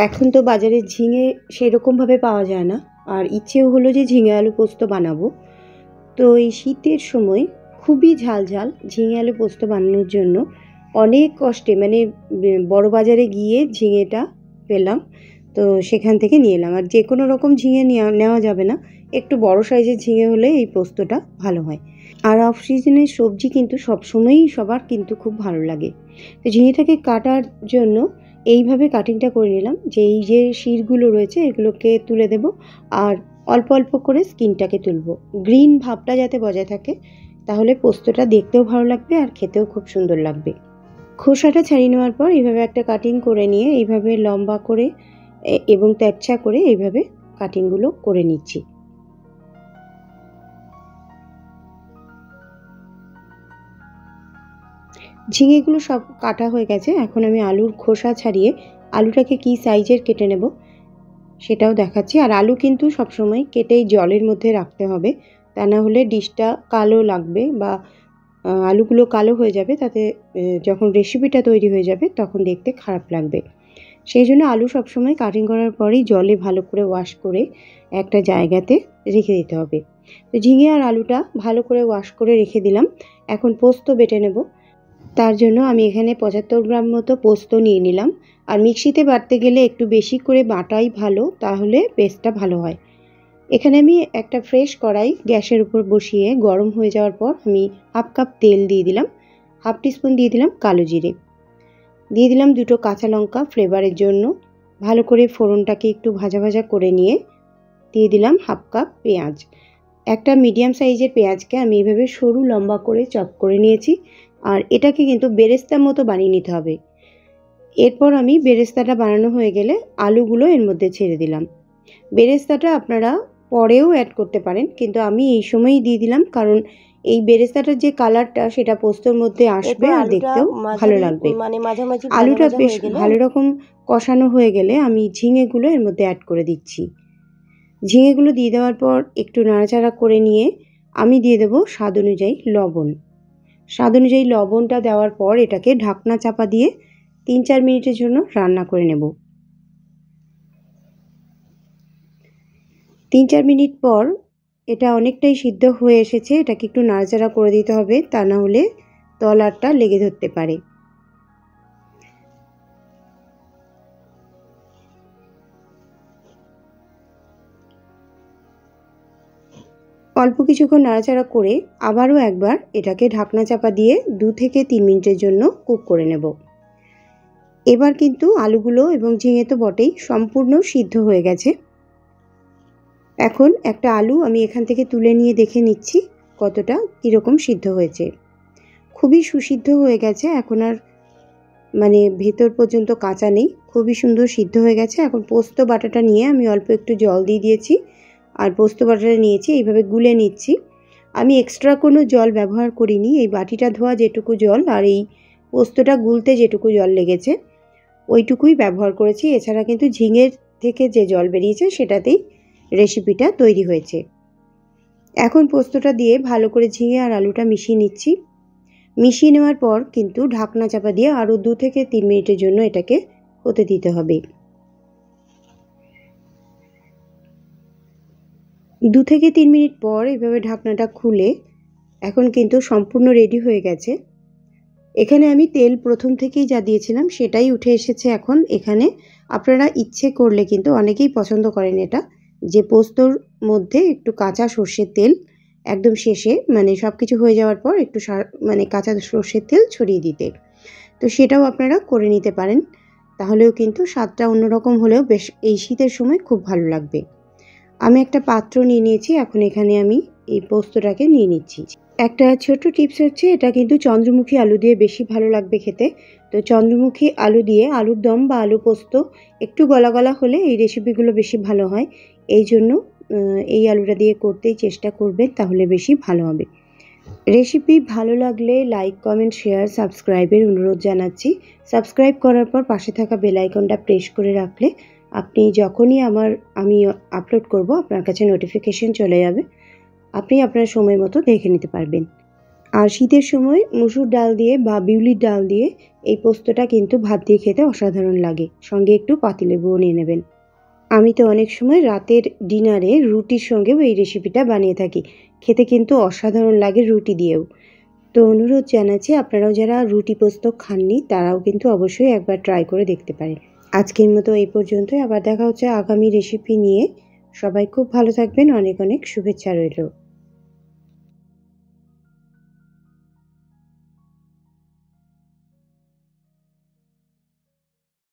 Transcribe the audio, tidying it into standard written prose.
এখন তো বাজারে ঝিঙে সেরকমভাবে পাওয়া যায় না, আর ইচ্ছেও হলো যে ঝিঙে আলু পোস্ত বানাবো। তো এই শীতের সময় খুবই ঝাল ঝাল ঝিঙে আলু পোস্ত বানানোর জন্য অনেক কষ্টে বড় বাজারে গিয়ে ঝিঙেটা পেলাম। তো সেখান থেকে নিয়ে এলাম। আর যে কোনো রকম ঝিঙে নেওয়া যাবে না, একটু বড় সাইজের ঝিঙে হলে এই পোস্তটা ভালো হয়। আর অফ সিজনের সবজি কিন্তু সবসময়ই সবার কিন্তু খুব ভালো লাগে। তো ঝিঙেটাকে কাটার জন্য এইভাবে কাটিংটা করে নিলাম, যে এই যে শিরগুলো রয়েছে এগুলোকে তুলে দেব, আর অল্প অল্প করে স্কিনটাকে তুলবো। গ্রিন ভাবটা যাতে বজায় থাকে, তাহলে পোস্তটা দেখতেও ভালো লাগবে আর খেতেও খুব সুন্দর লাগবে। খোসাটা ছাড়িয়ে নেওয়ার পর এইভাবে একটা কাটিং করে নিয়ে এইভাবে লম্বা করে এবং তেরছা করে এইভাবে কাটিংগুলো করে নিচ্ছি। ঝিঙেগুলো সব কাটা হয়ে গেছে। এখন আমি আলুর খোসা ছাড়িয়ে আলুটাকে কি সাইজের কেটে নেব সেটাও দেখাচ্ছি। আর আলু কিন্তু সবসময় কেটেই জলের মধ্যে রাখতে হবে, তা না হলে ডিশটা কালো লাগবে বা আলুগুলো কালো হয়ে যাবে, তাতে যখন রেসিপিটা তৈরি হয়ে যাবে তখন দেখতে খারাপ লাগবে। সেই জন্য আলু সবসময় কাটিং করার পরেই জলে ভালো করে ওয়াশ করে একটা জায়গাতে রেখে দিতে হবে। তো ঝিঙে আর আলুটা ভালো করে ওয়াশ করে রেখে দিলাম। এখন পোস্ত বেটে নেব। তার জন্য আমি এখানে 75 গ্রাম মতো পোস্ত নিয়ে নিলাম। আর মিক্সিতে বাটতে গেলে একটু বেশি করে বাটাই ভালো, তাহলে পেস্টটা ভালো হয়। এখানে আমি একটা ফ্রেশ কড়াই গ্যাসের উপর বসিয়ে গরম হয়ে যাওয়ার পর আমি হাফ কাপ তেল দিয়ে দিলাম, হাফ টিস্পুন দিয়ে দিলাম কালো জিরে, দিয়ে দিলাম 2টো কাঁচা লঙ্কা ফ্লেভারের জন্য। ভালো করে ফোড়নটাকে একটু ভাজা ভাজা করে নিয়ে দিয়ে দিলাম হাফ কাপ পেঁয়াজ। একটা মিডিয়াম সাইজের পেঁয়াজকে আমি এইভাবে সরু লম্বা করে চপ করে নিয়েছি। আর এটাকে কিন্তু বেরেস্তার মতো বানিয়ে নিতে হবে। এরপর আমি বেরেস্তাটা বানানো হয়ে গেলে আলুগুলো এর মধ্যে ছেড়ে দিলাম। বেরেস্তাটা আপনারা পরেও অ্যাড করতে পারেন, কিন্তু আমি এই সময়ই দিয়ে দিলাম, কারণ এই বেরেস্তাটার যে কালারটা সেটা পোস্তর মধ্যে আসবে আর দেখতেও ভালো লাগবে। আলুটা বেশ ভালো রকম কষানো হয়ে গেলে আমি ঝিঙেগুলো এর মধ্যে অ্যাড করে দিচ্ছি। ঝিঙেগুলো দিয়ে দেওয়ার পর একটু নাড়াচাড়া করে নিয়ে আমি দিয়ে দেবো স্বাদ অনুযায়ী লবণ। স্বাদ অনুযায়ী লবণটা দেওয়ার পর এটাকে ঢাকনা চাপা দিয়ে 3-4 মিনিটের জন্য রান্না করে নেব। 3-4 মিনিট পর এটা অনেকটাই সিদ্ধ হয়ে এসেছে। এটাকে একটু নাড়াচাড়া করে দিতে হবে, তা না হলে তলাটা লেগে ধরতে পারে। অল্প কিছুক্ষণ নাড়াচাড়া করে আবারও একবার এটাকে ঢাকনা চাপা দিয়ে 2 থেকে 3 মিনিটের জন্য কুক করে নেব। এবার কিন্তু আলুগুলো এবং ঝিঙে তো বটেই সম্পূর্ণ সিদ্ধ হয়ে গেছে। এখন একটা আলু আমি এখান থেকে তুলে নিয়ে দেখে নিচ্ছি কতটা কীরকম সিদ্ধ হয়েছে। খুবই সুসিদ্ধ হয়ে গেছে, এখন আর ভেতর পর্যন্ত কাঁচা নেই, খুবই সুন্দর সিদ্ধ হয়ে গেছে। এখন পোস্ত বাটাটা নিয়ে আমি অল্প একটু জল দিয়ে দিয়েছি, আর পোস্ত বাটাটা নিয়েছি এইভাবে গুলে নিচ্ছি। আমি এক্সট্রা কোনো জল ব্যবহার করিনি। এই বাটিটা ধোয়া যেটুকু জল আর এই পোস্তটা গুলতে যেটুকু জল লেগেছে ওইটুকুই ব্যবহার করেছি। এছাড়া কিন্তু ঝিঙের থেকে যে জল বেরিয়েছে সেটাতেই রেসিপিটা তৈরি হয়েছে। এখন পোস্তটা দিয়ে ভালো করে ঝিঙে আর আলুটা মিশিয়ে নিচ্ছি। মিশিয়ে নেওয়ার পর কিন্তু ঢাকনা চাপা দিয়ে আরও 2 থেকে 3 মিনিটের জন্য এটাকে হতে দিতে হবে। 2 থেকে 3 মিনিট পর এভাবে ঢাকনাটা খুলে এখন কিন্তু সম্পূর্ণ রেডি হয়ে গেছে। এখানে আমি তেল প্রথম থেকেই যা দিয়েছিলাম সেটাই উঠে এসেছে। এখন এখানে আপনারা ইচ্ছে করলে কিন্তু অনেকেই পছন্দ করেন এটা, যে পোস্তর মধ্যে একটু কাঁচা সর্ষের তেল একদম শেষে সব কিছু হয়ে যাওয়ার পর একটু কাঁচা সর্ষের তেল ছড়িয়ে দিতে। তো সেটাও আপনারা করে নিতে পারেন, তাহলেও কিন্তু স্বাদটা অন্যরকম হলেও বেশ এই শীতের সময় খুব ভালো লাগবে। আমি একটা পাত্র নিয়ে নিয়েছি। এখন এখানে আমি এই পোস্তটাকে নিয়ে নিচ্ছি। একটা ছোট্ট টিপস হচ্ছে, এটা কিন্তু চন্দ্রমুখী আলু দিয়ে বেশি ভালো লাগবে খেতে। তো চন্দ্রমুখী আলু দিয়ে আলুর দম বা আলু পোস্ত একটু গলা গলা হলে এই রেসিপিগুলো বেশি ভালো হয়। এই জন্য এই আলুটা দিয়ে করতেই চেষ্টা করবেন, তাহলে বেশি ভালো হবে। রেসিপি ভালো লাগলে লাইক, কমেন্ট, শেয়ার, সাবস্ক্রাইবের অনুরোধ জানাচ্ছি। সাবস্ক্রাইব করার পর পাশে থাকা বেল আইকনটা প্রেস করে রাখলে আপনি যখনই আমি আপলোড করব আপনার কাছে নোটিফিকেশন চলে যাবে, আপনি আপনার সময় মতো দেখে নিতে পারবেন। আর শীতের সময় মুসুর ডাল দিয়ে বা বিউলির ডাল দিয়ে এই পোস্তটা কিন্তু ভাত দিয়ে খেতে অসাধারণ লাগে। সঙ্গে একটু পাতিলেবুও নিয়ে নেবেন। আমি তো অনেক সময় রাতের ডিনারে রুটির সঙ্গেও এই রেসিপিটা বানিয়ে থাকি। খেতে কিন্তু অসাধারণ লাগে রুটি দিয়েও। তো অনুরোধ জানাচ্ছি, আপনারাও যারা রুটি পোস্ত খাননি তারাও কিন্তু অবশ্যই একবার ট্রাই করে দেখতে পারেন। আজকের মতো এই পর্যন্তই। আবার দেখা হচ্ছে আগামী রেসিপি নিয়ে। সবাই খুব ভালো থাকবেন। অনেক অনেক শুভেচ্ছা রইল।